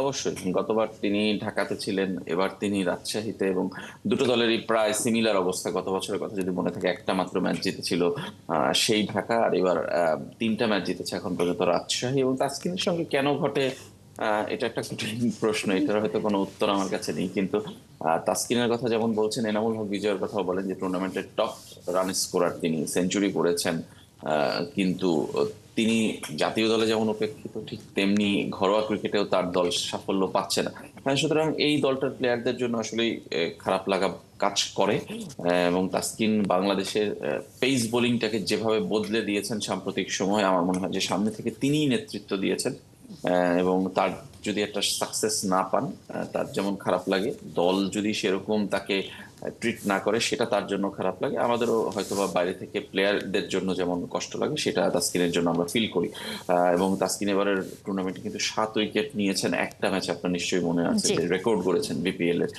অবশ্যই গতবার তিনি ঢাকাতে ছিলেন, এবার তিনি রাজশাহীতে, এবং দুটো দলেরই প্রায় সিমিলার অবস্থা। গত বছরের কথা যদি মনে থাকে, একটা মাত্র ম্যাচ জিতেছিল সেই ঢাকা, আর এবার তিনটা ম্যাচ জিতেছে এখন পর্যন্ত রাজশাহী। এবং তাসকিনের সঙ্গে কেন ঘটে, এটা একটা কঠিন প্রশ্ন, এটার হয়তো কোনো উত্তর আমার কাছে নেই। কিন্তু তাসকিনের কথা যেমন বলছেন, এনামুল হক বিজয়ের কথাও বলেন যে টুর্নামেন্টের টপ রান স্কোরার, তিনি সেঞ্চুরি করেছেন। কিন্তু তিনি জাতীয় দলে যেমন উপেক্ষিত, ঠিক তেমনি ঘরোয়া ক্রিকেটেও তার দল সাফল্য পাচ্ছে না। সুতরাং এই দলটার প্লেয়ারদের জন্য আসলেই খারাপ লাগা কাজ করে। এবং তাসকিন বাংলাদেশের পেস বোলিংটাকে যেভাবে বদলে দিয়েছেন সাম্প্রতিক সময়, আমার মনে হয় যে সামনে থেকে তিনিই নেতৃত্ব দিয়েছেন। এবং তার যদি একটা সাকসেস না পান, তার যেমন খারাপ লাগে, দল যদি সেরকম তাকে ট্রিট না করে সেটা তার জন্য খারাপ লাগে, আমাদেরও হয়তোবা বাইরে থেকে প্লেয়ারদের জন্য যেমন কষ্ট লাগে, সেটা তাসকিনের জন্য আমরা ফিল করি। এবং তাসকিন এবারের টুর্নামেন্টে কিন্তু 7 উইকেট নিয়েছেন একটা ম্যাচে, আপনার নিশ্চয়ই মনে আছে জি। যে রেকর্ড করেছেন বিপিএল এর।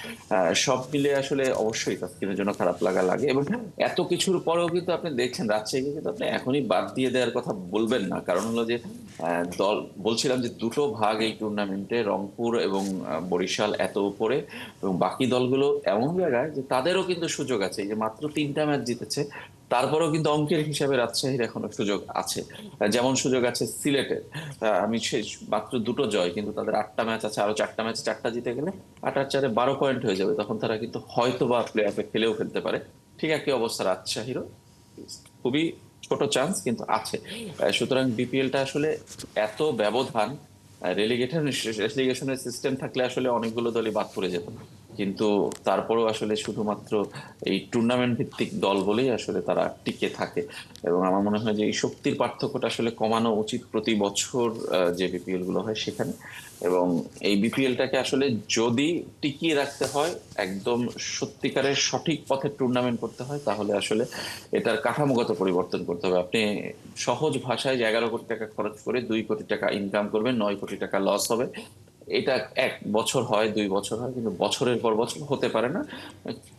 সব মিলে আসলে অবশ্যই তাসকিনের জন্য খারাপ লাগা লাগে। এবং এত কিছুর পরেও কিন্তু আপনি দেখছেন রাজশাহীকে কিন্তু আপনি এখনই বাদ দিয়ে দেওয়ার কথা বলবেন না। কারণ হলো যে দল, বলছিলাম যে দুটো ভাগ এই টুর্নামেন্টে, রংপুর এবং বরিশাল এত উপরে, এবং বাকি দলগুলো এমন জায়গায় যে তাদেরও কিন্তু সুযোগ আছে। এই যে মাত্র তিনটা ম্যাচ জিতেছে, তারপরেও কিন্তু অঙ্কের হিসাবে রাজশাহীর এখনো সুযোগ আছে। যেমন সুযোগ আছে সিলেটের, আমি শেষ মাত্র দুটো জয়, কিন্তু তাদের 8টা ম্যাচ আছে, আরো 4টা ম্যাচে 4টা জিতে গেলে 8 আর 4-এ 12 পয়েন্ট হয়ে যাবে, তখন তারা কিন্তু হয়তো বা প্লে অফে খেলেও ফেলতে পারে। ঠিক একই অবস্থা রাজশাহীরও, খুবই ছোট চান্স কিন্তু আছে। সুতরাং বিপিএলটা আসলে এত ব্যবধান, রেলিগেশনের সিস্টেম থাকলে আসলে অনেকগুলো দলই বাদ পড়ে যেত। কিন্তু তারপরেও আসলে শুধুমাত্র এই টুর্নামেন্ট ভিত্তিক দল বলেই আসলে তারা টিকে থাকে। এবং আমার মনে হয় যে এই শক্তির পার্থক্যটা আসলে কমানো উচিত প্রতি বছর যে বিপিএল গুলো হয় সেখানে। এবং এই বিপিএলটাকে আসলে যদি টিকিয়ে রাখতে হয়, একদম সত্যিকারের সঠিক পথে টুর্নামেন্ট করতে হয়, তাহলে আসলে এটার কাঠামোগত পরিবর্তন করতে হবে। আপনি সহজ ভাষায় যে 11 কোটি টাকা খরচ করে 2 কোটি টাকা ইনকাম করবেন, 9 কোটি টাকা লস হবে, এটা 1 বছর হয়, 2 বছর হয়, কিন্তু বছরের পর বছর হতে পারে না।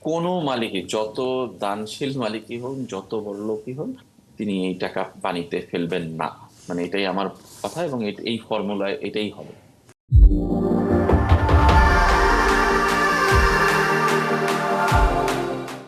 কোনো মালিকই, যত দানশীল মালিকই হোক, যত বড় লোকই হোক, তিনি এই টাকা পানিতে ফেলবেন না। মানে এটাই আমার কথা, এবং এই ফর্মুলায় এটাই হবে।